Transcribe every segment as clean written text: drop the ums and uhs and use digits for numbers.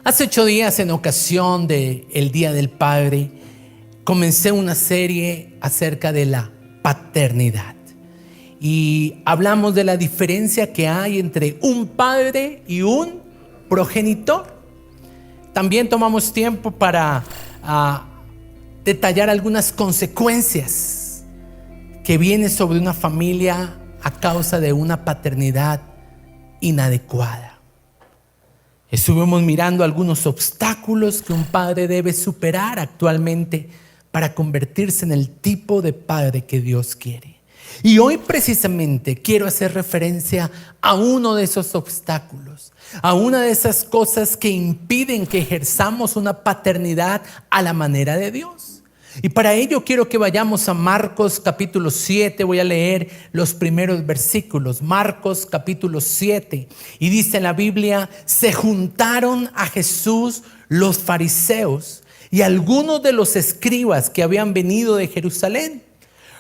Hace 8 días, en ocasión del Día del Padre, comencé una serie acerca de la paternidad. Y hablamos de la diferencia que hay entre un padre y un progenitor. También tomamos tiempo para detallar algunas consecuencias que vienen sobre una familia a causa de una paternidad inadecuada. Estuvimos mirando algunos obstáculos que un padre debe superar actualmente para convertirse en el tipo de padre que Dios quiere. Y hoy precisamente quiero hacer referencia a uno de esos obstáculos, a una de esas cosas que impiden que ejerzamos una paternidad a la manera de Dios. Y para ello quiero que vayamos a Marcos capítulo 7, voy a leer los primeros versículos. Marcos capítulo 7, y dice en la Biblia: se juntaron a Jesús los fariseos y algunos de los escribas que habían venido de Jerusalén,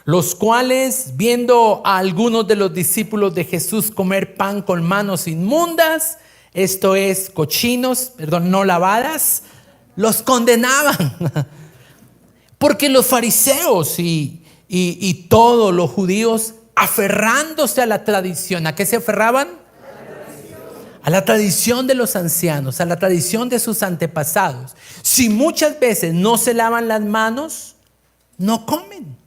los cuales, viendo a algunos de los discípulos de Jesús comer pan con manos inmundas, esto es, no lavadas, los condenaban. Porque los fariseos y todos los judíos, aferrándose a la tradición, ¿a qué se aferraban? A la tradición de los ancianos, a la tradición de sus antepasados. Si muchas veces no se lavan las manos, no comen.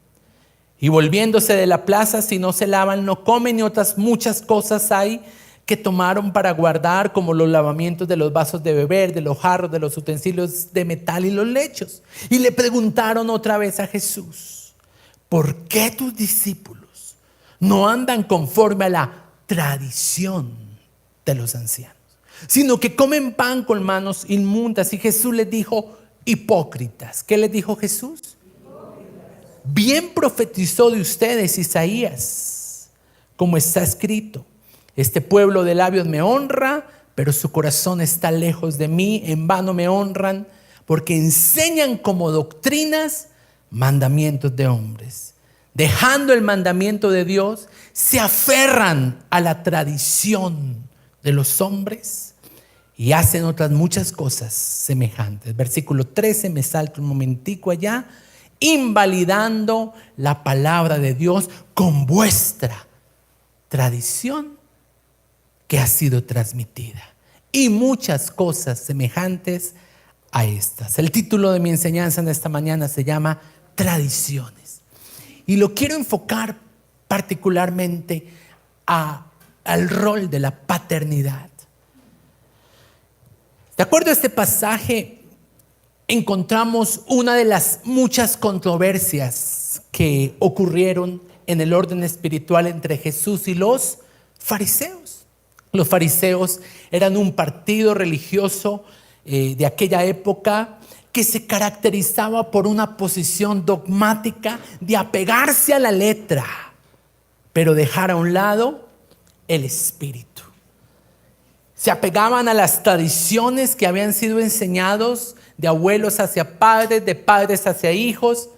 Y volviéndose de la plaza, si no se lavan, no comen. Y otras muchas cosas hay que tomaron para guardar, como los lavamientos de los vasos de beber, de los jarros, de los utensilios de metal y los lechos. Y le preguntaron otra vez a Jesús: ¿por qué tus discípulos no andan conforme a la tradición de los ancianos, sino que comen pan con manos inmundas? Y Jesús les dijo: hipócritas. ¿Qué les dijo Jesús? Bien profetizó de ustedes Isaías, como está escrito: este pueblo de labios me honra, pero su corazón está lejos de mí. En vano me honran, porque enseñan como doctrinas mandamientos de hombres. Dejando el mandamiento de Dios, se aferran a la tradición de los hombres y hacen otras muchas cosas semejantes. Versículo 13, me salto un momentico allá. Invalidando la palabra de Dios con vuestra tradición que ha sido transmitida, y muchas cosas semejantes a estas. El título de mi enseñanza en esta mañana se llama Tradiciones, y lo quiero enfocar particularmente al rol de la paternidad. De acuerdo a este pasaje, encontramos una de las muchas controversias que ocurrieron en el orden espiritual entre Jesús y los fariseos. Los fariseos eran un partido religioso de aquella época que se caracterizaba por una posición dogmática de apegarse a la letra, pero dejar a un lado el espíritu. Se apegaban a las tradiciones que habían sido enseñados de abuelos hacia padres, de padres hacia hijos,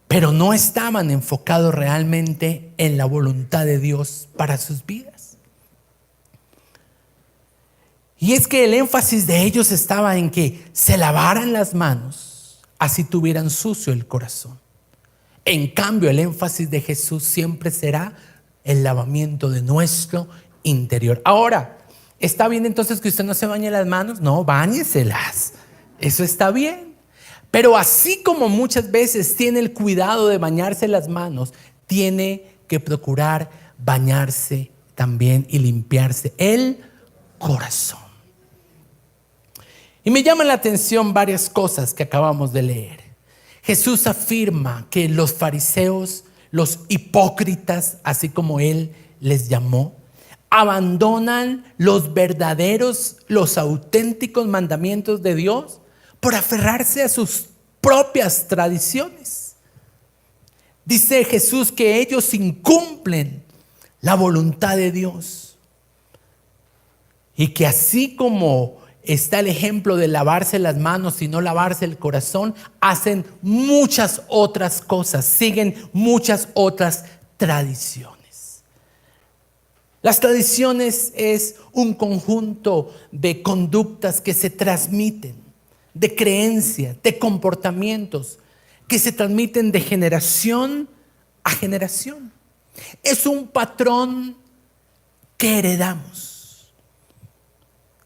pero no estaban enfocados realmente en la voluntad de Dios para sus vidas. Y es que el énfasis de ellos estaba en que se lavaran las manos, así tuvieran sucio el corazón. En cambio, el énfasis de Jesús siempre será el lavamiento de nuestro interior. Ahora, ¿está bien entonces que usted no se bañe las manos? No, báñeselas. Eso está bien. Pero así como muchas veces tiene el cuidado de bañarse las manos, tiene que procurar bañarse también y limpiarse el corazón. Y me llaman la atención varias cosas que acabamos de leer. Jesús afirma que los fariseos, los hipócritas, así como Él les llamó, abandonan los verdaderos, los auténticos mandamientos de Dios por aferrarse a sus propias tradiciones. Dice Jesús que ellos incumplen la voluntad de Dios y que así como está el ejemplo de lavarse las manos y no lavarse el corazón, hacen muchas otras cosas, siguen muchas otras tradiciones. Las tradiciones es un conjunto de conductas que se transmiten, de creencias, de comportamientos que se transmiten de generación a generación. Es un patrón que heredamos.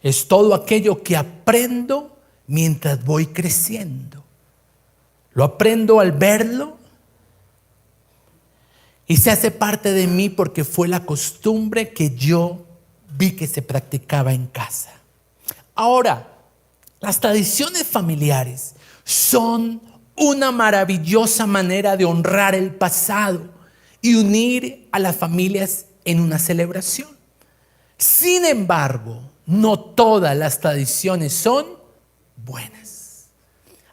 Es todo aquello que aprendo mientras voy creciendo. Lo aprendo al verlo y se hace parte de mí porque fue la costumbre que yo vi que se practicaba en casa. Ahora, las tradiciones familiares son una maravillosa manera de honrar el pasado y unir a las familias en una celebración. Sin embargo, no todas las tradiciones son buenas.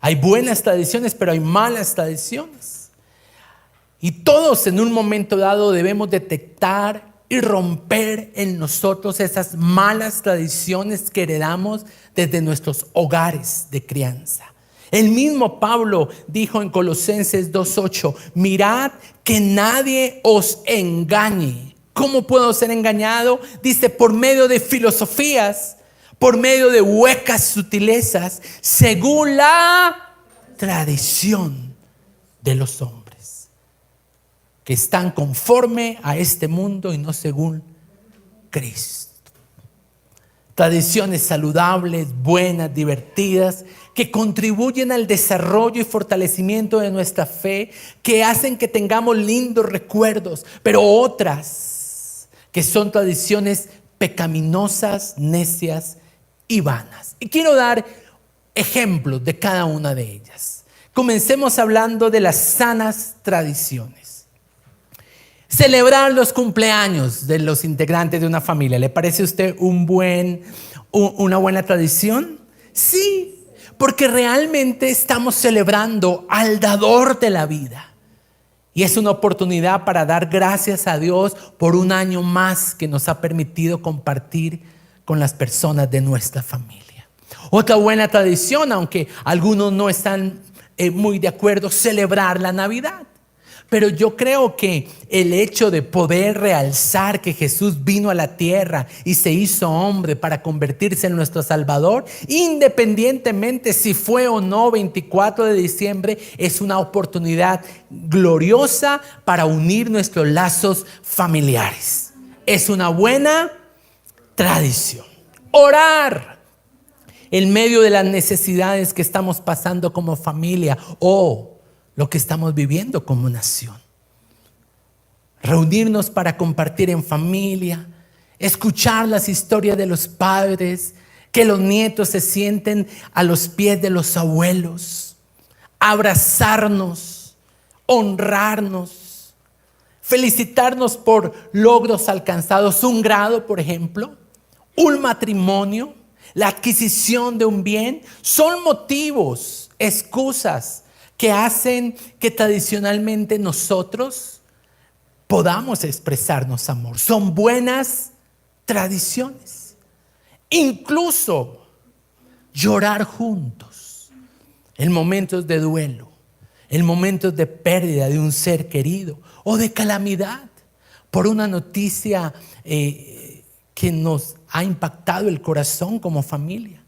Hay buenas tradiciones, pero hay malas tradiciones. Y todos en un momento dado debemos detectar y romper en nosotros esas malas tradiciones que heredamos desde nuestros hogares de crianza. El mismo Pablo dijo en Colosenses 2:8, mirad que nadie os engañe. ¿Cómo puedo ser engañado? Dice, por medio de filosofías, por medio de huecas sutilezas, según la tradición de los hombres, que están conforme a este mundo y no según Cristo. Tradiciones saludables, buenas, divertidas, que contribuyen al desarrollo y fortalecimiento de nuestra fe, que hacen que tengamos lindos recuerdos, pero otras que son tradiciones pecaminosas, necias y vanas. Y quiero dar ejemplos de cada una de ellas. Comencemos hablando de las sanas tradiciones. Celebrar los cumpleaños de los integrantes de una familia, ¿le parece a usted una buena tradición? Sí, porque realmente estamos celebrando al dador de la vida. Y es una oportunidad para dar gracias a Dios por un año más que nos ha permitido compartir con las personas de nuestra familia. Otra buena tradición, aunque algunos no están muy de acuerdo, celebrar la Navidad. Pero yo creo que el hecho de poder realzar que Jesús vino a la tierra y se hizo hombre para convertirse en nuestro Salvador, independientemente si fue o no 24 de diciembre, es una oportunidad gloriosa para unir nuestros lazos familiares. Es una buena tradición. Orar en medio de las necesidades que estamos pasando como familia o lo que estamos viviendo como nación. Reunirnos para compartir en familia, escuchar las historias de los padres, que los nietos se sienten a los pies de los abuelos, abrazarnos, honrarnos, felicitarnos por logros alcanzados, un grado, por ejemplo, un matrimonio, la adquisición de un bien, son motivos, excusas que hacen que tradicionalmente nosotros podamos expresarnos amor. Son buenas tradiciones. Incluso llorar juntos en momentos de duelo, en momentos de pérdida de un ser querido o de calamidad por una noticia que nos ha impactado el corazón como familia.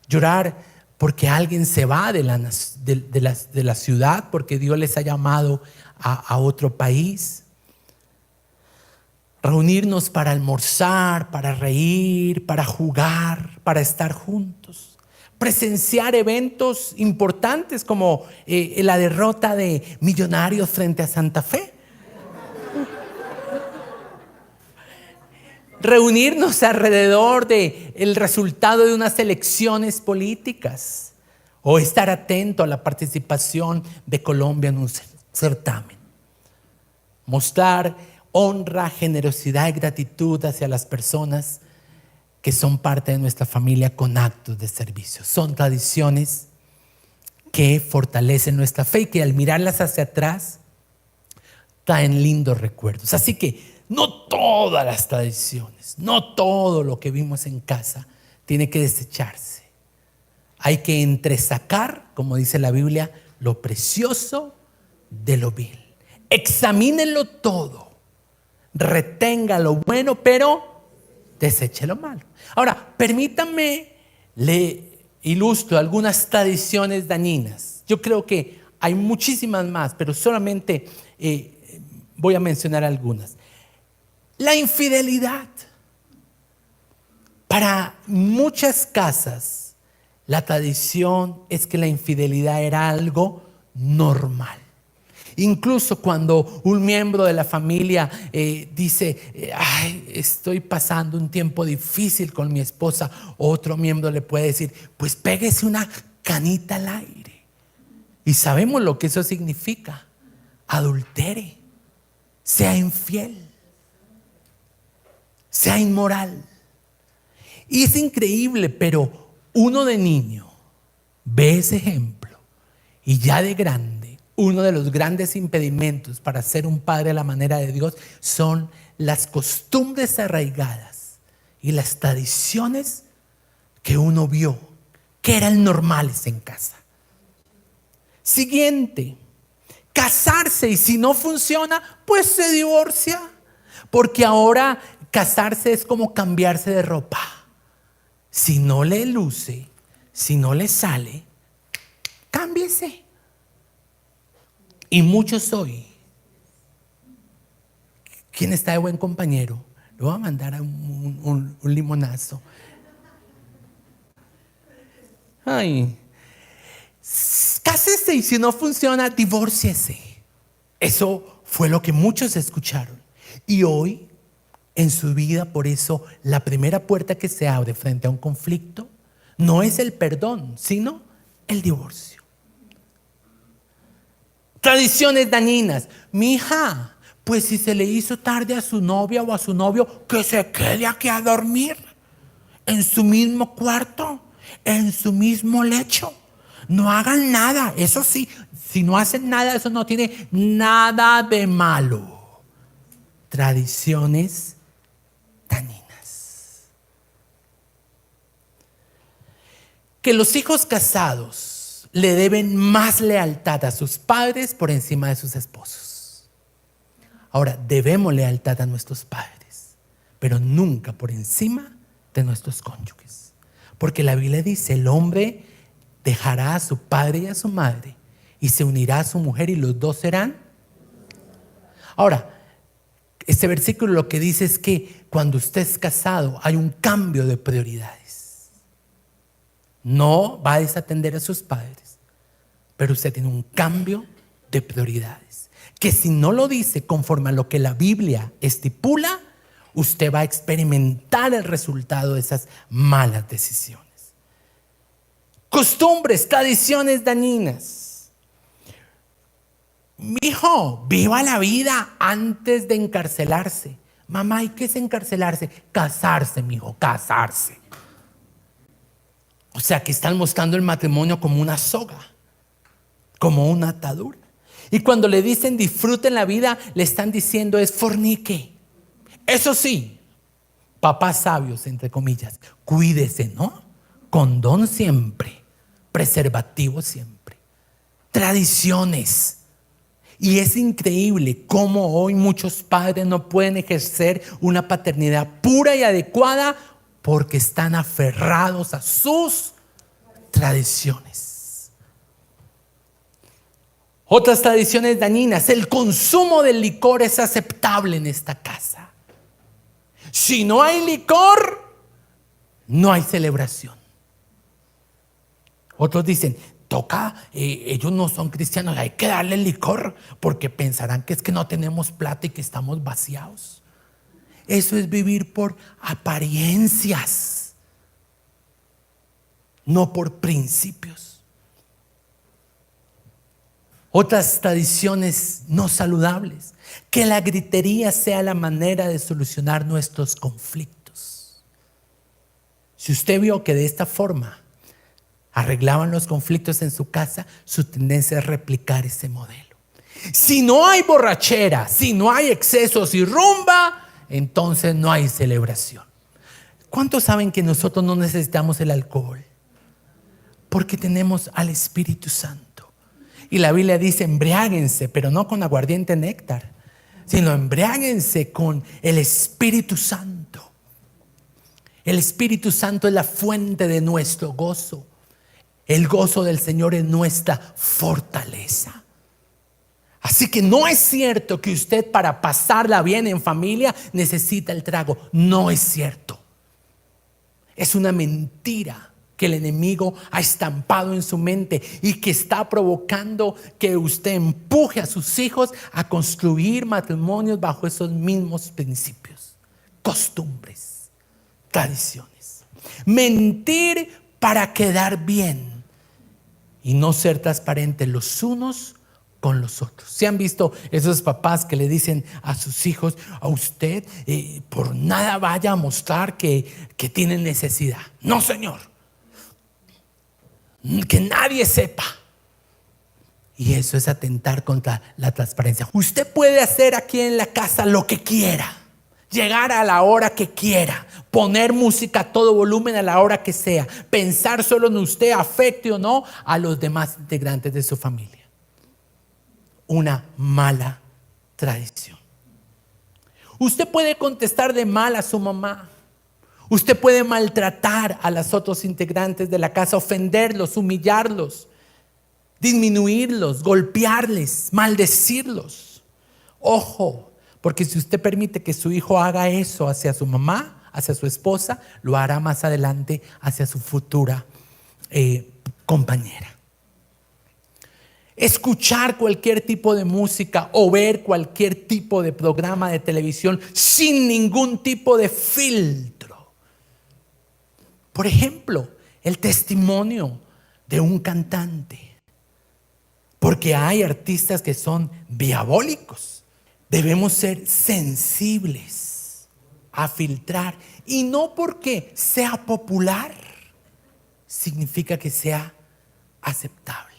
Llorar porque alguien se va de la ciudad, porque Dios les ha llamado a otro país. Reunirnos para almorzar, para reír, para jugar, para estar juntos. Presenciar eventos importantes como la derrota de Millonarios frente a Santa Fe. Reunirnos alrededor del resultado de unas elecciones políticas o estar atento a la participación de Colombia en un certamen. Mostrar honra, generosidad y gratitud hacia las personas que son parte de nuestra familia con actos de servicio. Son tradiciones que fortalecen nuestra fe y que al mirarlas hacia atrás traen lindos recuerdos. Así que no todas las tradiciones, no todo lo que vimos en casa tiene que desecharse. Hay que entresacar, como dice la Biblia, lo precioso de lo vil. Examínenlo todo. retenga lo bueno, pero deseche lo malo. Ahora, permítanme, le ilustro algunas tradiciones dañinas. Yo creo que hay muchísimas más, pero solamente voy a mencionar algunas. La infidelidad. Para muchas casas, la tradición es que la infidelidad era algo normal. Incluso cuando un miembro de la familia dice, ay, estoy pasando un tiempo difícil con mi esposa, otro miembro le puede decir, pues pégese una canita al aire. Y sabemos lo que eso significa. Adultere, sea infiel, sea inmoral. Y es increíble, pero uno de niño ve ese ejemplo y ya de grande, uno de los grandes impedimentos para ser un padre a la manera de Dios son las costumbres arraigadas y las tradiciones que uno vio que eran normales en casa. Siguiente, casarse, y si no funciona, pues se divorcia, porque ahora casarse es como cambiarse de ropa. Si no le luce, si no le sale, cámbiese. Y muchos hoy, ¿quién está de buen compañero? Le voy a mandar a un limonazo. Ay, cásese, y si no funciona, divórciese. Eso fue lo que muchos escucharon. Y hoy, en su vida, por eso, la primera puerta que se abre frente a un conflicto no es el perdón, sino el divorcio. Tradiciones dañinas. Mi hija, pues si se le hizo tarde a su novia o a su novio, que se quede aquí a dormir, en su mismo cuarto, en su mismo lecho. No hagan nada. Eso sí, si no hacen nada, eso no tiene nada de malo. Tradiciones dañinas. Que los hijos casados le deben más lealtad a sus padres por encima de sus esposos. Ahora, debemos lealtad a nuestros padres, pero nunca por encima de nuestros cónyuges. Porque la Biblia dice, el hombre dejará a su padre y a su madre y se unirá a su mujer y los dos serán. Ahora, este versículo lo que dice es que cuando usted es casado hay un cambio de prioridades. No va a desatender a sus padres, pero usted tiene un cambio de prioridades. Que si no lo dice conforme a lo que la Biblia estipula, usted va a experimentar el resultado de esas malas decisiones. Costumbres, tradiciones dañinas. Mijo, viva la vida antes de encarcelarse. Mamá, ¿y qué es encarcelarse? Casarse, mijo, casarse. O sea que están mostrando el matrimonio como una soga, como una atadura. Y cuando le dicen disfruten la vida, le están diciendo es fornique. Eso sí, papás sabios, entre comillas, cuídese, ¿no? Condón siempre, preservativo siempre. Tradiciones. Y es increíble cómo hoy muchos padres no pueden ejercer una paternidad pura y adecuada porque están aferrados a sus tradiciones. Otras tradiciones dañinas. El consumo del licor es aceptable en esta casa. Si no hay licor, no hay celebración. Otros dicen, ellos no son cristianos, hay que darle licor porque pensarán que es que no tenemos plata y que estamos vaciados. Eso es vivir por apariencias, no por principios. Otras tradiciones no saludables. Que la gritería sea la manera de solucionar nuestros conflictos. Si usted vio que de esta forma arreglaban los conflictos en su casa, su tendencia es replicar ese modelo. Si no hay borrachera, si no hay excesos y rumba, entonces no hay celebración. ¿Cuántos saben que nosotros no necesitamos el alcohol? Porque tenemos al Espíritu Santo. Y la Biblia dice, embriáguense, pero no con aguardiente néctar, sino embriáguense con el Espíritu Santo. El Espíritu Santo es la fuente de nuestro gozo. El gozo del Señor es nuestra fortaleza. Así que no es cierto que usted, para pasarla bien en familia, necesita el trago. No es cierto. Es una mentira que el enemigo ha estampado en su mente y que está provocando que usted empuje a sus hijos a construir matrimonios bajo esos mismos principios, costumbres, tradiciones. Mentir para quedar bien y no ser transparentes los unos con los otros. ¿Se han visto esos papás que le dicen a sus hijos: a usted por nada vaya a mostrar que tiene necesidad? No, señor, que nadie sepa. Y eso es atentar contra la transparencia. Usted puede hacer aquí en la casa lo que quiera, llegar a la hora que quiera, poner música a todo volumen a la hora que sea, pensar solo en usted, afecte o no a los demás integrantes de su familia. Una mala tradición. Usted puede contestar de mal a su mamá. Usted puede maltratar a los otros integrantes de la casa, ofenderlos, humillarlos, disminuirlos, golpearles, maldecirlos. Ojo, porque si usted permite que su hijo haga eso hacia su mamá, hacia su esposa, lo hará más adelante hacia su futura compañera. Escuchar cualquier tipo de música o ver cualquier tipo de programa de televisión sin ningún tipo de filtro. Por ejemplo, el testimonio de un cantante. Porque hay artistas que son diabólicos. Debemos ser sensibles a filtrar. Y no porque sea popular significa que sea aceptable.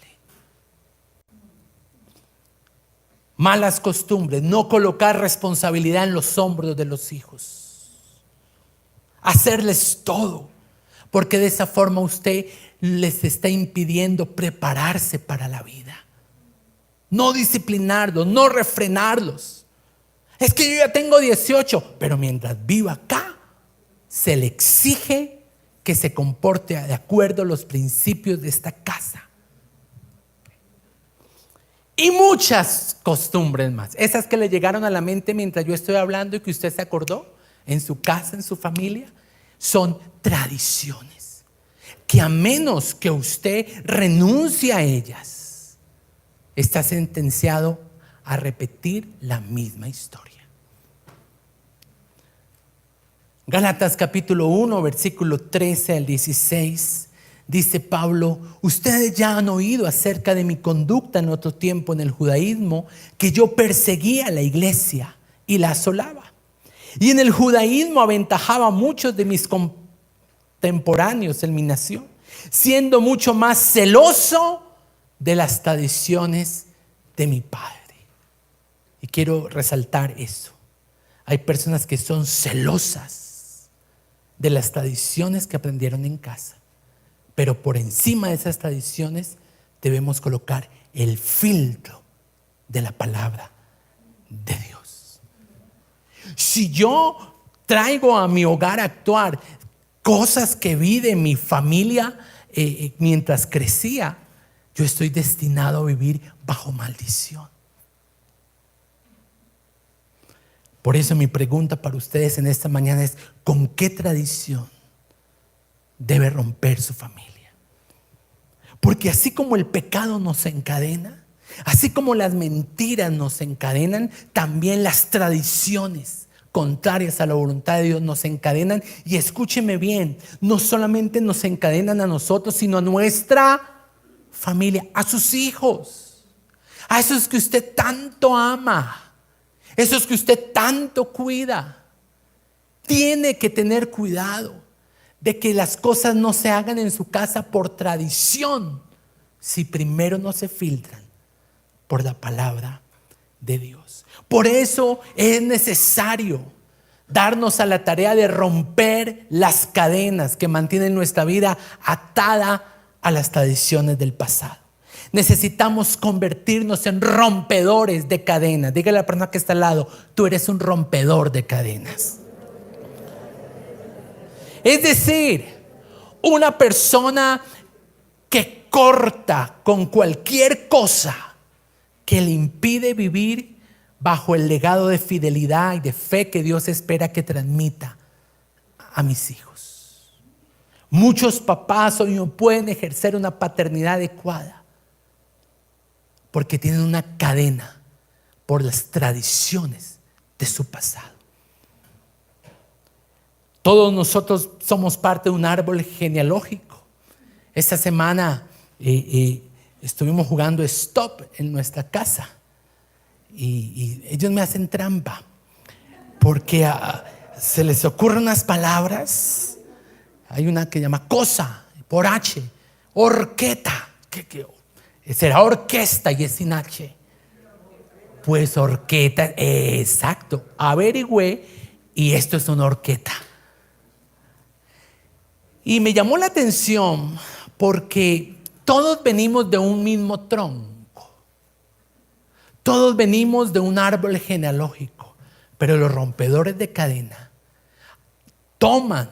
Malas costumbres, no colocar responsabilidad en los hombros de los hijos. Hacerles todo, porque de esa forma usted les está impidiendo prepararse para la vida. No disciplinarlos, no refrenarlos. Es que yo ya tengo 18, pero mientras viva acá, se le exige que se comporte de acuerdo a los principios de esta casa. Y muchas costumbres más. Esas que le llegaron a la mente mientras yo estoy hablando y que usted se acordó en su casa, en su familia, son tradiciones que, a menos que usted renuncie a ellas, está sentenciado a repetir la misma historia. Gálatas capítulo 1, versículo 13 al 16. Dice Pablo: ustedes ya han oído acerca de mi conducta en otro tiempo en el judaísmo, que yo perseguía a la iglesia y la asolaba. Y en el judaísmo aventajaba a muchos de mis contemporáneos en mi nación, siendo mucho más celoso de las tradiciones de mi padre. Y quiero resaltar eso. Hay personas que son celosas de las tradiciones que aprendieron en casa. Pero por encima de esas tradiciones debemos colocar el filtro de la palabra de Dios. Si yo traigo a mi hogar actual cosas que vi de mi familia mientras crecía, yo estoy destinado a vivir bajo maldición. Por eso mi pregunta para ustedes en esta mañana es: ¿con qué tradición debe romper su familia? Porque así como el pecado nos encadena, así como las mentiras nos encadenan, también las tradiciones contrarias a la voluntad de Dios nos encadenan. Y escúcheme bien, no solamente nos encadenan a nosotros, sino a nuestra familia, a sus hijos, a esos que usted tanto ama, esos que usted tanto cuida. Tiene que tener cuidado de que las cosas no se hagan en su casa por tradición, si primero no se filtran por la palabra de Dios. Por eso es necesario darnos a la tarea de romper las cadenas que mantienen nuestra vida atada a las tradiciones del pasado. Necesitamos convertirnos en rompedores de cadenas. Dígale a la persona que está al lado: tú eres un rompedor de cadenas. Es decir, una persona que corta con cualquier cosa que le impide vivir bajo el legado de fidelidad y de fe que Dios espera que transmita a mis hijos. Muchos papás hoy no pueden ejercer una paternidad adecuada porque tienen una cadena por las tradiciones de su pasado. Todos nosotros somos parte de un árbol genealógico. Esta semana estuvimos jugando stop en nuestra casa y ellos me hacen trampa porque se les ocurren unas palabras. Hay una que llama cosa por H, horqueta. ¿Qué? Será orquesta y es sin H. Pues horqueta, exacto. Averigüé y esto es una horqueta. Y me llamó la atención porque todos venimos de un mismo tronco. Todos venimos de un árbol genealógico. Pero los rompedores de cadena toman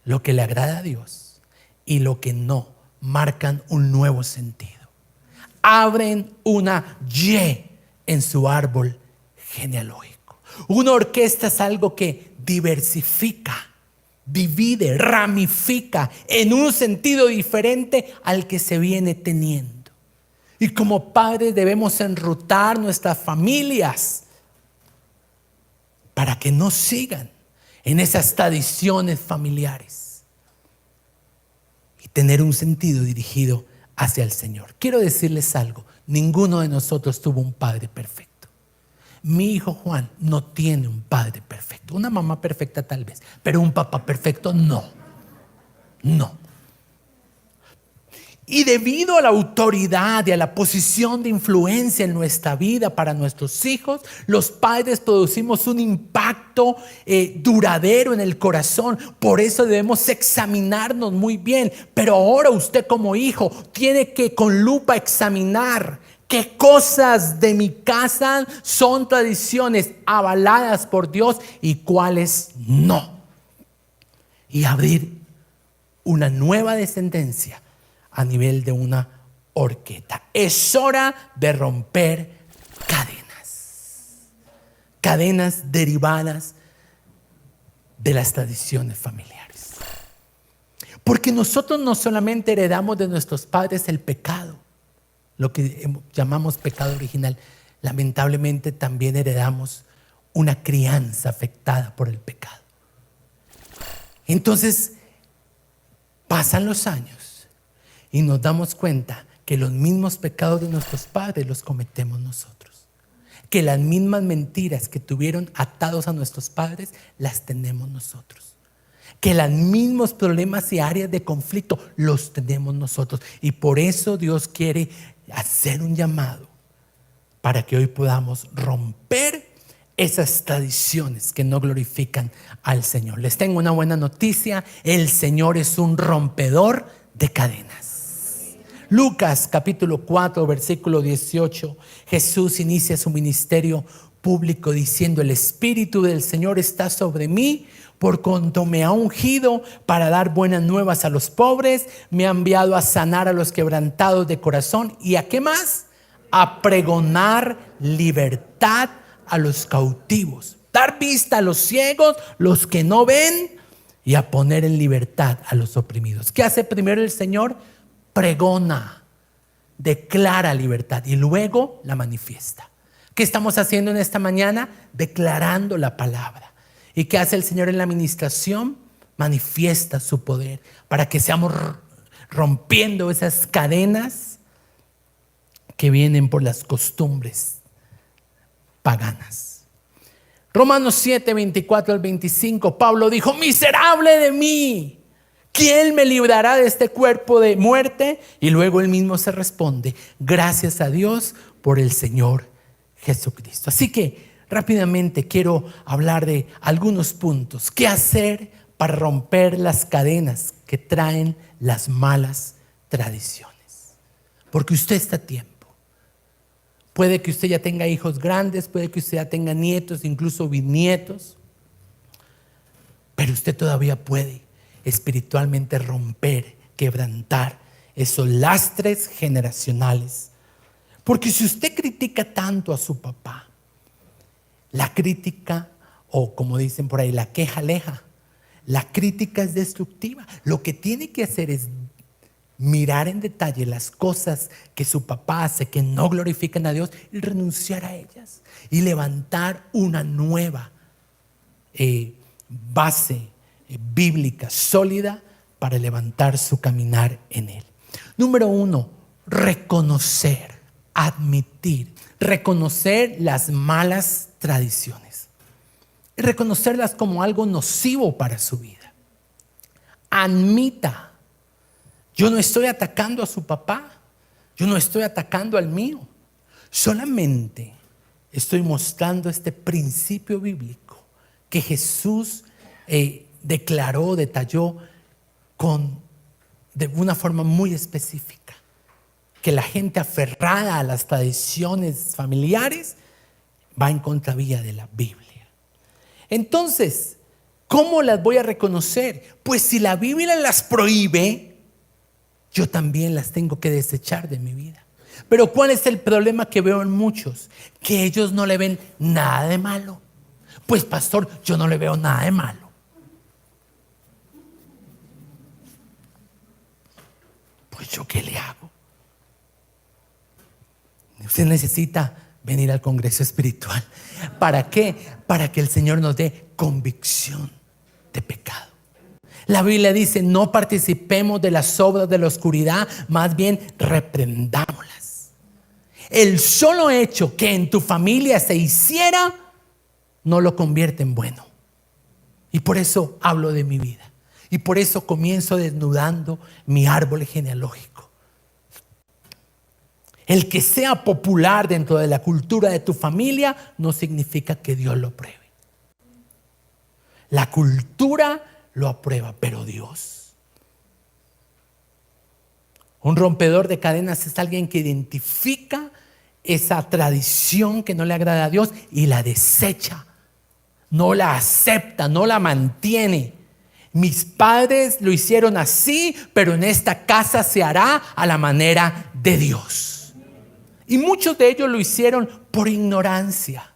lo que le agrada a Dios y lo que no, marcan un nuevo sentido. Abren una Y en su árbol genealógico. Una orquesta es algo que diversifica, divide, ramifica en un sentido diferente al que se viene teniendo. Y como padres debemos enrutar nuestras familias para que no sigan en esas tradiciones familiares y tener un sentido dirigido hacia el Señor. Quiero decirles algo: ninguno de nosotros tuvo un padre perfecto. Mi hijo Juan no tiene un padre perfecto. Una mamá perfecta tal vez, pero un papá perfecto no. Y debido a la autoridad y a la posición de influencia en nuestra vida para nuestros hijos, los padres producimos un impacto duradero en el corazón. Por eso debemos examinarnos muy bien. Pero ahora usted como hijo tiene que con lupa examinar qué cosas de mi casa son tradiciones avaladas por Dios y cuáles no. Y abrir una nueva descendencia a nivel de una horqueta. Es hora de romper cadenas derivadas de las tradiciones familiares. Porque nosotros no solamente heredamos de nuestros padres el pecado, lo que llamamos pecado original, lamentablemente también heredamos una crianza afectada por el pecado. Entonces pasan los años y nos damos cuenta que los mismos pecados de nuestros padres los cometemos nosotros. Que las mismas mentiras que tuvieron atados a nuestros padres las tenemos nosotros. Que los mismos problemas y áreas de conflicto los tenemos nosotros. Y por eso Dios quiere hacer un llamado para que hoy podamos romper esas tradiciones que no glorifican al Señor. Les tengo una buena noticia: el Señor es un rompedor de cadenas. Lucas capítulo 4 versículo 18, Jesús inicia su ministerio público diciendo: el Espíritu del Señor está sobre mí, por cuanto me ha ungido para dar buenas nuevas a los pobres, me ha enviado a sanar a los quebrantados de corazón. ¿Y a qué más? A pregonar libertad a los cautivos, dar vista a los ciegos, los que no ven, y a poner en libertad a los oprimidos. ¿Qué hace primero el Señor? Pregona, declara libertad y luego la manifiesta. ¿Qué estamos haciendo en esta mañana? Declarando la palabra. ¿Y qué hace el Señor en la administración? Manifiesta su poder para que seamos rompiendo esas cadenas que vienen por las costumbres paganas. Romanos 7, 24 al 25, Pablo dijo: miserable de mí, ¿quién me librará de este cuerpo de muerte? Y luego él mismo se responde: gracias a Dios por el Señor Jesucristo. Así que rápidamente quiero hablar de algunos puntos. ¿Qué hacer para romper las cadenas que traen las malas tradiciones? porque usted está a tiempo. Puede que usted ya tenga hijos grandes, puede que usted ya tenga nietos, incluso bisnietos, pero usted todavía puede espiritualmente romper, quebrantar esos lastres generacionales. Porque si usted critica tanto a su papá, la crítica, o como dicen por ahí, la queja aleja. La crítica es destructiva. Lo que tiene que hacer es mirar en detalle las cosas que su papá hace que no glorifican a Dios y renunciar a ellas y levantar una nueva base bíblica sólida para levantar su caminar en Él. Número 1, reconocer, admitir, reconocer las malas tradiciones, reconocerlas como algo nocivo para su vida. Admita: yo no estoy atacando a su papá, yo no estoy atacando al mío, solamente estoy mostrando este principio bíblico que Jesús declaró, detalló de una forma muy específica, que la gente aferrada a las tradiciones familiares va en contravía de la Biblia. Entonces, ¿cómo las voy a reconocer? Pues si la Biblia las prohíbe, yo también las tengo que desechar de mi vida. Pero ¿cuál es el problema que veo en muchos? Que ellos no le ven nada de malo. Pues pastor, yo no le veo nada de malo. Pues yo ¿qué le hago? Usted necesita venir al Congreso Espiritual. ¿Para qué? Para que el Señor nos dé convicción de pecado. La Biblia dice: no participemos de las obras de la oscuridad, más bien reprendámoslas. El solo hecho que en tu familia se hiciera no lo convierte en bueno. Y por eso hablo de mi vida. Y por eso comienzo desnudando mi árbol genealógico. El que sea popular dentro de la cultura de tu familia no significa que Dios lo apruebe. La cultura lo aprueba, pero Dios. Un rompedor de cadenas es alguien que identifica esa tradición que no le agrada a Dios y la desecha, no la acepta, no la mantiene. Mis padres lo hicieron así, pero en esta casa se hará a la manera de Dios. Y muchos de ellos lo hicieron por ignorancia,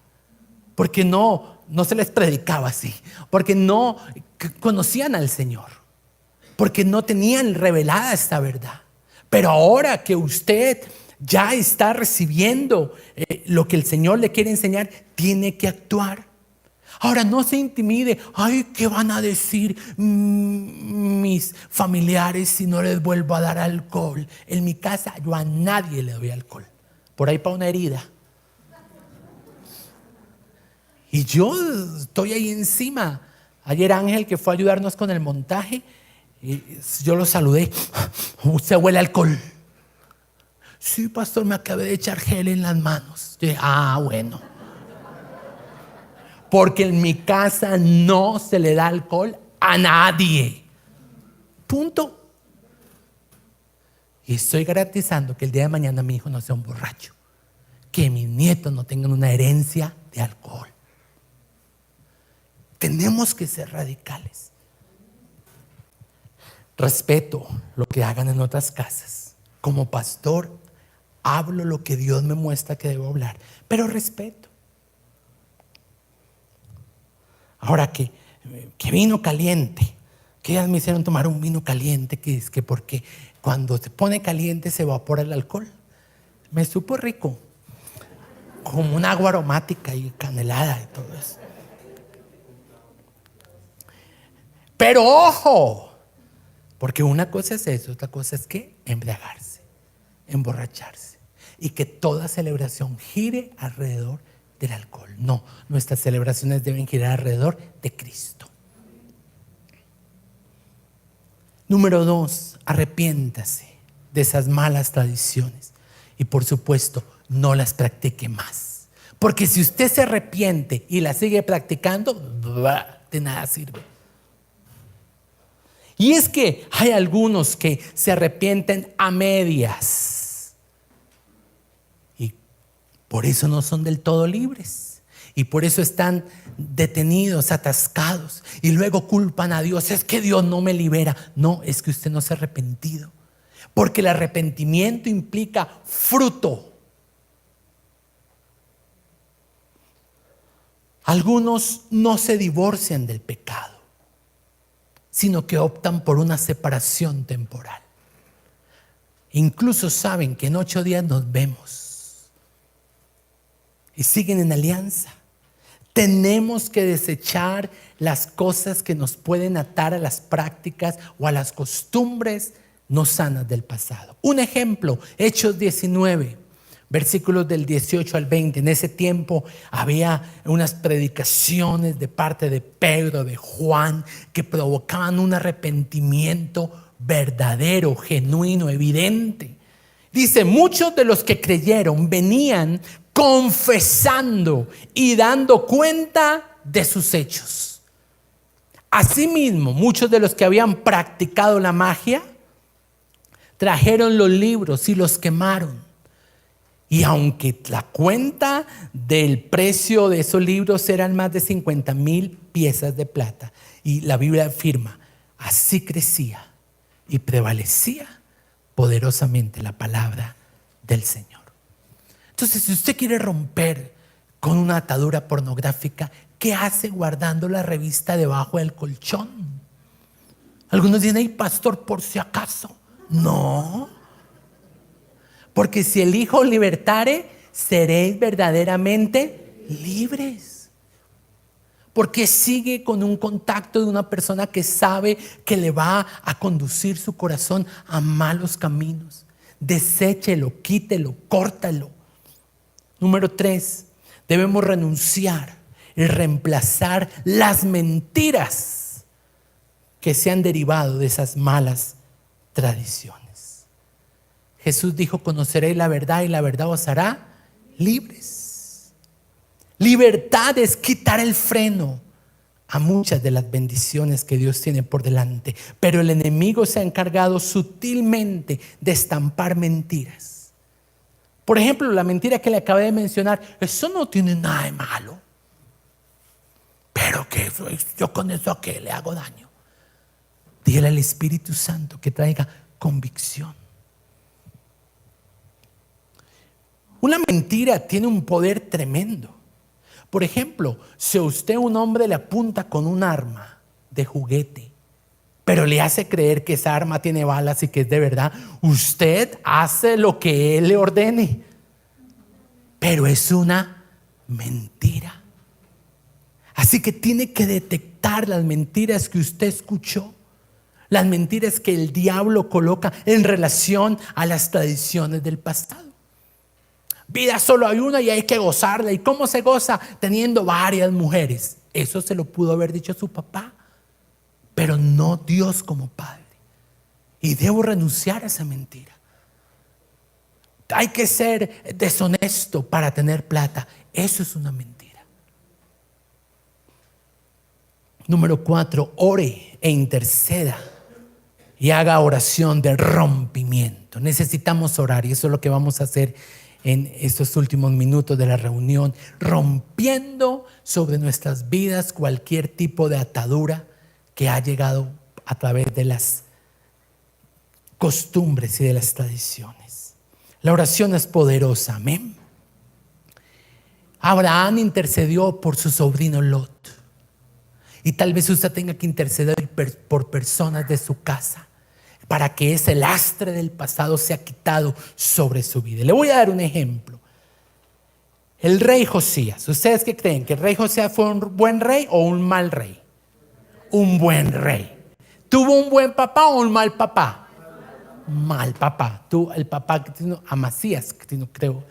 porque no se les predicaba así, porque no conocían al Señor, porque no tenían revelada esta verdad. Pero ahora que usted ya está recibiendo lo que el Señor le quiere enseñar, tiene que actuar. Ahora no se intimide. Ay, ¿qué van a decir mis familiares si no les vuelvo a dar alcohol? En mi casa yo a nadie le doy alcohol. Por ahí para una herida. Y yo estoy ahí encima. Ayer Ángel, que fue a ayudarnos con el montaje, yo lo saludé. Usted huele a alcohol. Sí, pastor, me acabé de echar gel en las manos. Yo dije, bueno. Porque en mi casa no se le da alcohol a nadie. Punto. Y estoy garantizando que el día de mañana mi hijo no sea un borracho, que mis nietos no tengan una herencia de alcohol. Tenemos que ser radicales. Respeto lo que hagan en otras casas. Como pastor, hablo lo que Dios me muestra que debo hablar, pero respeto. Ahora que vino caliente, que ellas me hicieron tomar un vino caliente, que es que porque cuando se pone caliente se evapora el alcohol. Me supo rico, como un agua aromática y canelada y todo eso. Pero ojo, porque una cosa es eso, otra cosa es que embriagarse, emborracharse, y que toda celebración gire alrededor del alcohol. No, nuestras celebraciones deben girar alrededor de Cristo. Número 2, arrepiéntase de esas malas tradiciones y por supuesto no las practique más. Porque si usted se arrepiente y las sigue practicando, de nada sirve. Y es que hay algunos que se arrepienten a medias. Por eso no son del todo libres. Y por eso están detenidos, atascados. Y luego culpan a Dios. Es que Dios no me libera. No, es que usted no se ha arrepentido. Porque el arrepentimiento implica fruto. Algunos no se divorcian del pecado, sino que optan por una separación temporal. Incluso saben que en 8 días nos vemos y siguen en alianza. Tenemos que desechar las cosas que nos pueden atar a las prácticas o a las costumbres no sanas del pasado. Un ejemplo, Hechos 19, versículos del 18 al 20. En ese tiempo había unas predicaciones de parte de Pedro, de Juan, que provocaban un arrepentimiento verdadero, genuino, evidente. Dice, muchos de los que creyeron venían confesando y dando cuenta de sus hechos. Asimismo, muchos de los que habían practicado la magia trajeron los libros y los quemaron. Y aunque la cuenta del precio de esos libros eran más de 50,000 piezas de plata, y la Biblia afirma, así crecía y prevalecía poderosamente la palabra del Señor. Entonces, si usted quiere romper con una atadura pornográfica, ¿qué hace guardando la revista debajo del colchón? Algunos dicen, ay, pastor, por si acaso. No, porque si el Hijo os libertare, seréis verdaderamente libres. Porque sigue con un contacto de una persona que sabe que le va a conducir su corazón a malos caminos. Deséchelo, quítelo, córtalo. Número 3, debemos renunciar y reemplazar las mentiras que se han derivado de esas malas tradiciones. Jesús dijo, conoceréis la verdad y la verdad os hará libres. Libertad es quitar el freno a muchas de las bendiciones que Dios tiene por delante, pero el enemigo se ha encargado sutilmente de estampar mentiras. Por ejemplo, la mentira que le acabé de mencionar, eso no tiene nada de malo, pero que yo con eso a qué le hago daño. Dígale al Espíritu Santo que traiga convicción. Una mentira tiene un poder tremendo. Por ejemplo, si a usted un hombre le apunta con un arma de juguete, pero le hace creer que esa arma tiene balas y que es de verdad, usted hace lo que él le ordene, pero es una mentira. Así que tiene que detectar las mentiras que usted escuchó, las mentiras que el diablo coloca en relación a las tradiciones del pasado. Vida solo hay una y hay que gozarla. ¿Y cómo se goza? Teniendo varias mujeres. Eso se lo pudo haber dicho su papá, pero no Dios como padre. Y debo renunciar a esa mentira. Hay que ser deshonesto para tener plata. Eso es una mentira. Número 4, ore e interceda y haga oración de rompimiento. Necesitamos orar y eso es lo que vamos a hacer en estos últimos minutos de la reunión, rompiendo sobre nuestras vidas cualquier tipo de atadura que ha llegado a través de las costumbres y de las tradiciones. La oración es poderosa, amén. Abraham intercedió por su sobrino Lot, y tal vez usted tenga que interceder por personas de su casa para que ese lastre del pasado sea quitado sobre su vida. Le voy a dar un ejemplo. El rey Josías. ¿Ustedes qué creen? ¿Que el rey Josías fue un buen rey o un mal rey? Un buen rey. ¿Tuvo un buen papá o un mal papá? Mal papá. Tuvo el papá que tiene Amasías, creo,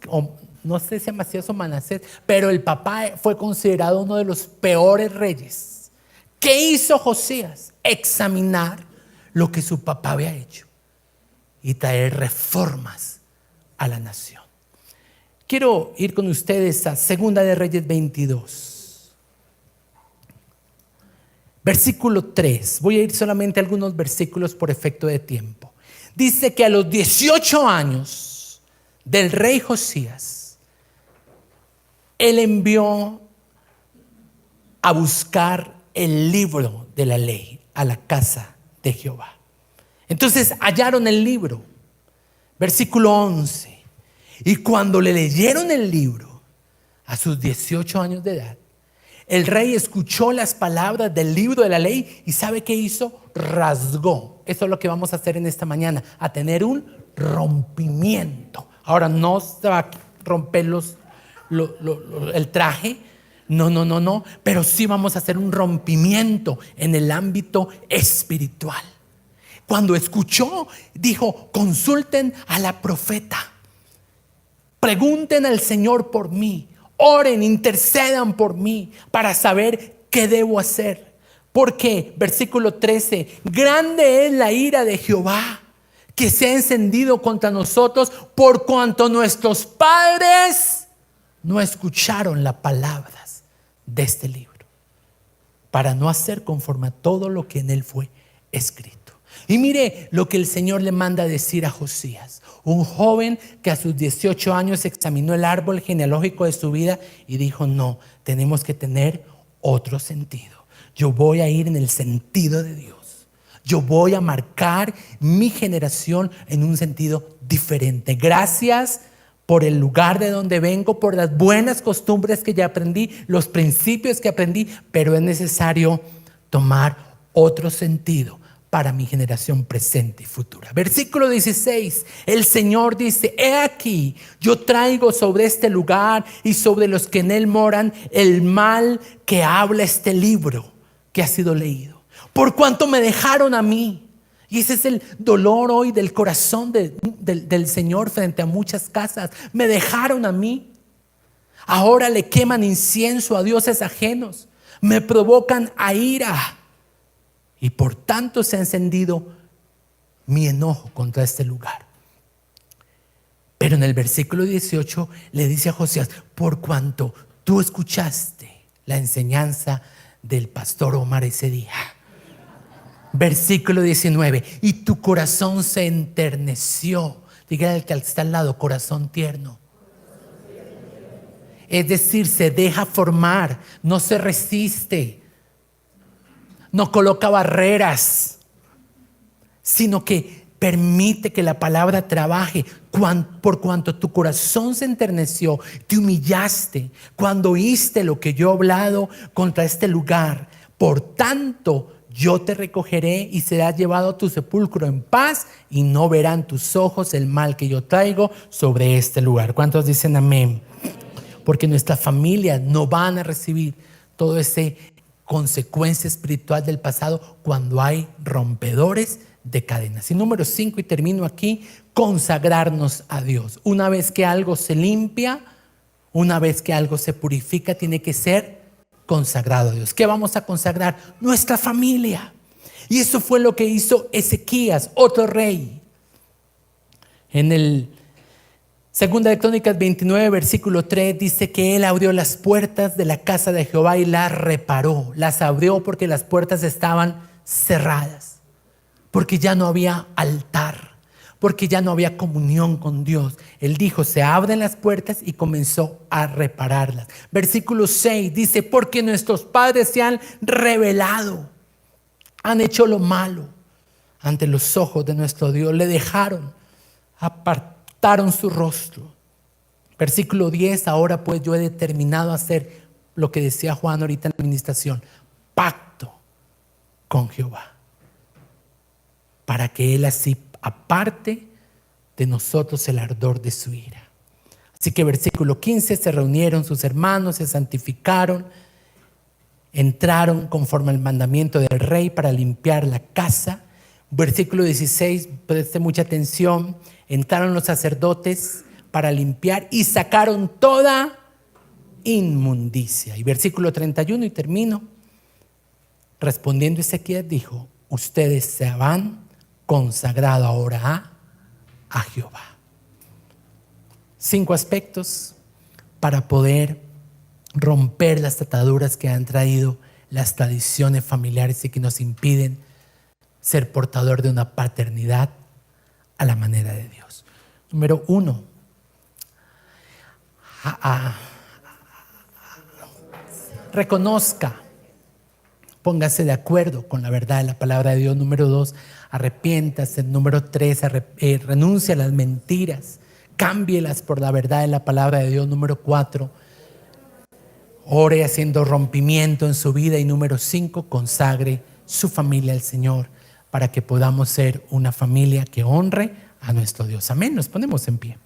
o no sé si Amasías o Manasés, pero el papá fue considerado uno de los peores reyes. ¿Qué hizo Josías? Examinar lo que su papá había hecho y traer reformas a la nación. Quiero ir con ustedes a Segunda de Reyes 22, versículo 3. Voy a ir solamente a algunos versículos por efecto de tiempo. Dice que a los 18 años del rey Josías, Él envió a buscar el libro de la ley a la casa de Jehová. Entonces hallaron el libro, versículo 11. Y cuando le leyeron el libro a sus 18 años de edad, el rey escuchó las palabras del libro de la ley y ¿sabe qué hizo? Rasgó. Eso es lo que vamos a hacer en esta mañana, a tener un rompimiento. Ahora no se va a romper el traje, no, pero sí vamos a hacer un rompimiento en el ámbito espiritual. Cuando escuchó, dijo: consulten a la profeta, pregunten al Señor por mí, oren, intercedan por mí para saber qué debo hacer. Porque, versículo 13, grande es la ira de Jehová que se ha encendido contra nosotros por cuanto nuestros padres no escucharon las palabras de este libro, para no hacer conforme a todo lo que en él fue escrito. Y mire lo que el Señor le manda a decir a Josías, un joven que a sus 18 años examinó el árbol genealógico de su vida y dijo: no, tenemos que tener otro sentido. Yo voy a ir en el sentido de Dios. Yo voy a marcar mi generación en un sentido diferente. Gracias por el lugar de donde vengo, por las buenas costumbres que ya aprendí, los principios que aprendí, pero es necesario tomar otro sentido para mi generación presente y futura. Versículo 16, el Señor dice: he aquí, yo traigo sobre este lugar y sobre los que en él moran el mal que habla este libro que ha sido leído, por cuanto me dejaron a mí. Y ese es el dolor hoy del corazón del Señor frente a muchas casas. Me dejaron a mí. Ahora le queman incienso a dioses ajenos, me provocan a ira, y por tanto se ha encendido mi enojo contra este lugar. Pero en el versículo 18 le dice a Josías: por cuanto tú escuchaste la enseñanza del pastor Omar ese día. Versículo 19, y tu corazón se enterneció. Dígale al que está al lado: corazón tierno. Es decir, se deja formar, no se resiste, no coloca barreras, sino que permite que la palabra trabaje. Por cuanto tu corazón se enterneció, te humillaste cuando oíste lo que yo he hablado contra este lugar. Por tanto, yo te recogeré y serás llevado a tu sepulcro en paz, y no verán tus ojos el mal que yo traigo sobre este lugar. ¿Cuántos dicen amén? Porque nuestras familias no van a recibir todo ese consecuencia espiritual del pasado cuando hay rompedores de cadenas. Y número 5, y termino aquí: consagrarnos a Dios. Una vez que algo se limpia, una vez que algo se purifica, tiene que ser consagrado a Dios. ¿Qué vamos a consagrar? Nuestra familia. Y eso fue lo que hizo Ezequías, otro rey. En el Segunda de Crónicas 29, versículo 3 dice que él abrió las puertas de la casa de Jehová y las reparó. Las abrió porque las puertas estaban cerradas, porque ya no había altar, porque ya no había comunión con Dios. Él dijo: se abren las puertas, y comenzó a repararlas. Versículo 6 dice: porque nuestros padres se han rebelado, han hecho lo malo ante los ojos de nuestro Dios, le dejaron, apartaron su rostro. Versículo 10: ahora pues yo he determinado hacer lo que decía Juan ahorita en la administración, pacto con Jehová, para que él así aparte de nosotros el ardor de su ira. Así que versículo 15: se reunieron sus hermanos, se santificaron, entraron conforme al mandamiento del rey para limpiar la casa. Versículo 16, preste mucha atención: entraron los sacerdotes para limpiar y sacaron toda inmundicia. Y versículo 31, y termino. Respondiendo Ezequías dijo: ustedes se han consagrado ahora a Jehová. 5 aspectos para poder romper las ataduras que han traído las tradiciones familiares y que nos impiden ser portador de una paternidad a la manera de Dios. Número 1, reconozca, póngase de acuerdo con la verdad de la palabra de Dios. Número 2, arrepiéntase. Número 3, renuncia a las mentiras, cámbielas por la verdad de la palabra de Dios. Número 4, ore haciendo rompimiento en su vida. Y número 5, consagre su familia al Señor para que podamos ser una familia que honre a nuestro Dios. Amén. Nos ponemos en pie.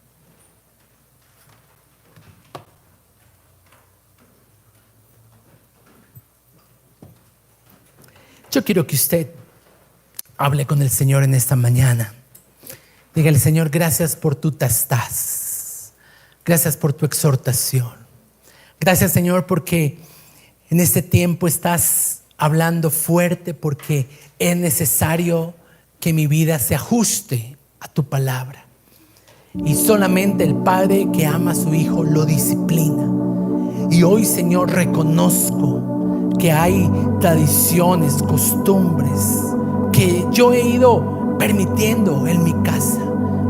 Yo quiero que usted hable con el Señor en esta mañana. Dígale: Señor, gracias por tu tastaz. Gracias por tu exhortación. Gracias, Señor, porque en este tiempo estás hablando fuerte, porque es necesario que mi vida se ajuste a tu palabra. Y solamente el padre que ama a su hijo lo disciplina. Y hoy, Señor, reconozco que hay tradiciones, costumbres que yo he ido permitiendo en mi casa,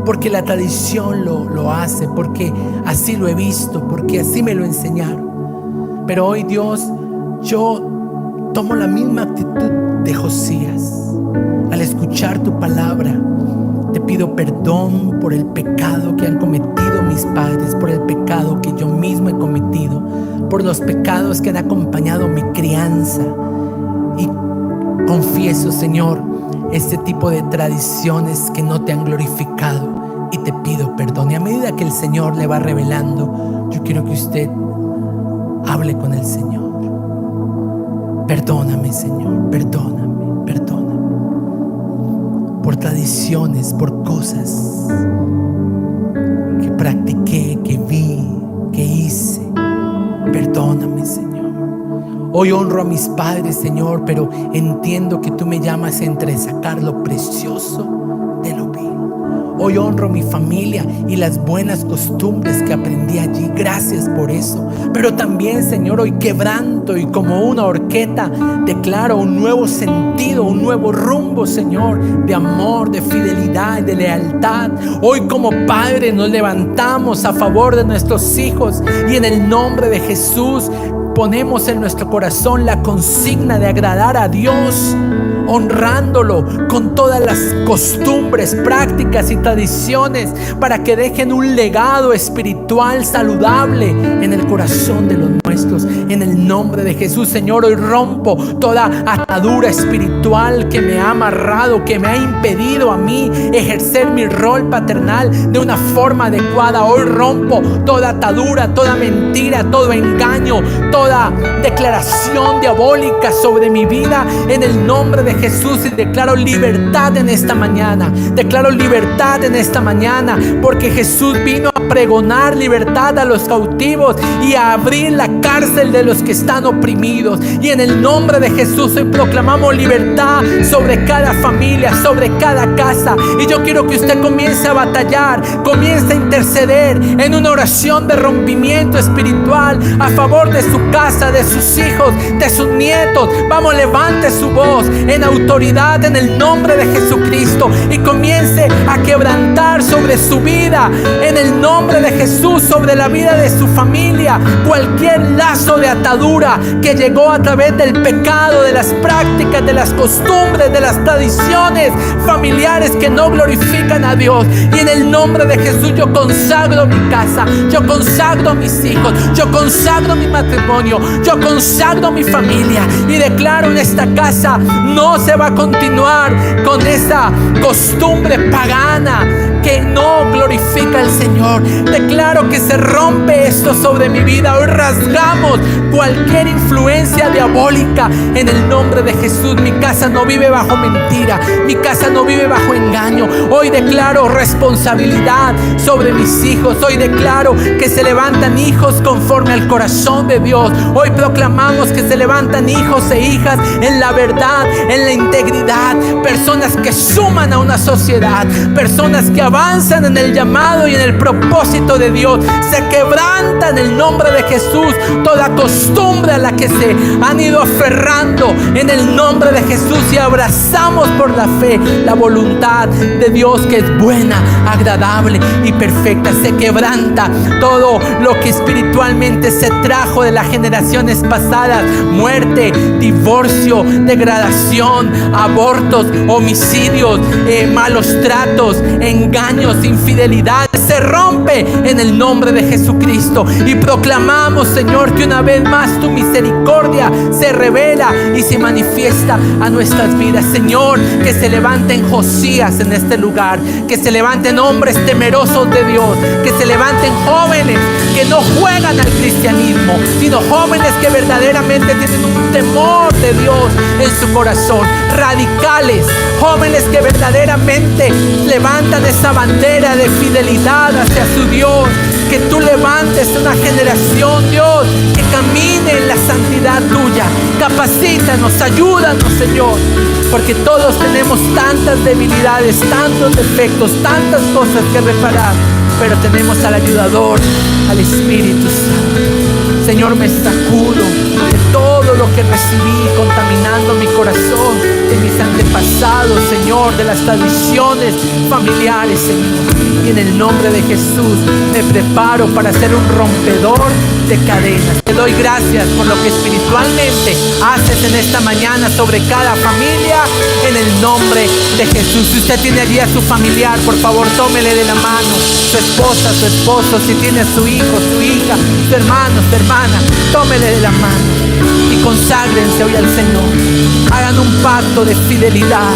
porque la tradición lo hace, porque así lo he visto, porque así me lo enseñaron. Pero hoy, Dios, yo tomo la misma actitud de Josías. Al escuchar tu palabra, te pido perdón por el pecado que han cometido mis padres, por el pecado que yo mismo he cometido, por los pecados que han acompañado mi crianza. Y confieso, Señor, este tipo de tradiciones que no te han glorificado, y te pido perdón. Y a medida que el Señor le va revelando, yo quiero que usted hable con el Señor. Perdóname, Señor, perdóname, perdóname por tradiciones, por cosas que practiqué, que vi, que hice. Perdóname, Señor. Hoy honro a mis padres, Señor, pero entiendo que tú me llamas a entresacar lo precioso de lo vil. Hoy honro a mi familia y las buenas costumbres que aprendí allí. Gracias por eso. Pero también, Señor, hoy quebranto y como una horqueta declaro un nuevo sentido, un nuevo rumbo, Señor, de amor, de fidelidad, de lealtad. Hoy como padres nos levantamos a favor de nuestros hijos y en el nombre de Jesús ponemos en nuestro corazón la consigna de agradar a Dios, honrándolo con todas las costumbres, prácticas y tradiciones, para que dejen un legado espiritual saludable en el corazón de los nuestros. En el nombre de Jesús, Señor, hoy rompo toda atadura espiritual que me ha amarrado, que me ha impedido a mí ejercer mi rol paternal de una forma adecuada. Hoy rompo toda atadura, toda mentira, todo engaño, toda declaración diabólica sobre mi vida en el nombre de Jesús. Y declaro libertad en esta mañana. Declaro libertad en esta mañana, porque Jesús vino a pregonar libertad a los cautivos y a abrir la cárcel de los que están oprimidos. Y en el nombre de Jesús hoy proclamamos libertad sobre cada familia, sobre cada casa. Y yo quiero que usted comience a batallar, comience a interceder en una oración de rompimiento espiritual a favor de su casa, de sus hijos, de sus nietos. Vamos, levante su voz en autoridad en el nombre de Jesucristo y comience a quebrantar sobre su vida en el nombre de Jesús, sobre la vida de su familia, cualquier lazo de atadura que llegó a través del pecado, de las prácticas, de las costumbres, de las tradiciones familiares que no glorifican a Dios. Y en el nombre de Jesús yo consagro mi casa, yo consagro mis hijos, yo consagro mi matrimonio, yo consagro mi familia y declaro: en esta casa no se va a continuar con esa costumbre pagana que no glorifica al Señor. Declaro que se rompe esto sobre mi vida. Hoy rasgamos cualquier influencia diabólica en el nombre de Jesús. Mi casa no vive bajo mentira, mi casa no vive bajo engaño. Hoy declaro responsabilidad sobre mis hijos. Hoy declaro que se levantan hijos conforme al corazón de Dios. Hoy proclamamos que se levantan hijos e hijas en la verdad, en la integridad, personas que suman a una sociedad, personas que avanzan en el llamado y en el propósito de Dios. Se quebranta en el nombre de Jesús toda costumbre a la que se han ido aferrando en el nombre de Jesús, y abrazamos por la fe la voluntad de Dios, que es buena, agradable y perfecta. Se quebranta todo lo que espiritualmente se trajo de las generaciones pasadas: muerte, divorcio, degradación, abortos, homicidios, malos tratos, engaños, infidelidad. Se rompe en el nombre de Jesucristo, y proclamamos, Señor, que una vez más tu misericordia se revela y se manifiesta a nuestras vidas. Señor, que se levanten Josías en este lugar, que se levanten hombres temerosos de Dios, que se levanten jóvenes que no juegan al cristianismo, sino jóvenes que verdaderamente tienen un temor de Dios en su corazón, radicales, jóvenes que verdaderamente levantan esa bandera de fidelidad hacia su Dios. Que tú levantes una generación, Dios, que camine en la santidad tuya. Capacítanos, ayúdanos, Señor, porque todos tenemos tantas debilidades, tantos defectos, tantas cosas que reparar, pero tenemos al ayudador, al Espíritu Santo. Señor, me sacudo de todo lo que recibí contaminando mi corazón, de mis antepasados, Señor, de las tradiciones familiares, Señor. Y en el nombre de Jesús me preparo para ser un rompedor de cadenas. Te doy gracias por lo que espiritualmente haces en esta mañana sobre cada familia, en el nombre de Jesús. Si usted tiene allí a su familiar, por favor, tómele de la mano, su esposa, su esposo, si tiene a su hijo, su hija, su hermano, su hermana, tómele de la mano y conságrense hoy al Señor. Hagan un pacto de fidelidad,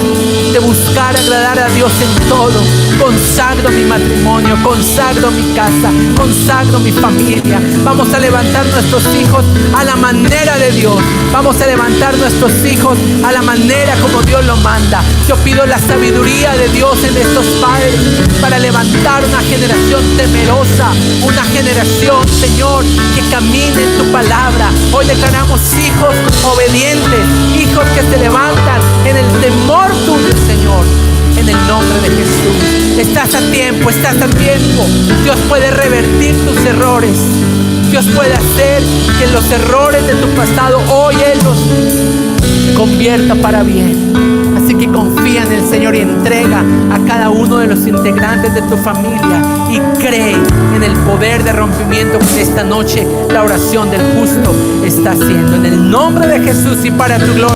de buscar agradar a Dios en todo. Consagro mi matrimonio, consagro mi casa, consagro mi familia. Vamos a levantar nuestros hijos a la manera de Dios. Vamos a levantar nuestros hijos a la manera como Dios lo manda. Yo pido la sabiduría de Dios en estos padres para levantar una generación temerosa, una generación, Señor, que camine en tu palabra. Hoy declaramos hijos obedientes, hijos que se levantan en el temor tuyo, Señor, en el nombre de Jesús. Estás a tiempo, estás a tiempo. Dios puede revertir tus errores. Dios puede hacer que los errores de tu pasado hoy Él los convierta para bien. Así que confía en el Señor y entrega a cada uno de los integrantes de tu familia y cree en el poder de rompimiento que esta noche la oración del justo está haciendo. En el nombre de Jesús y para tu gloria.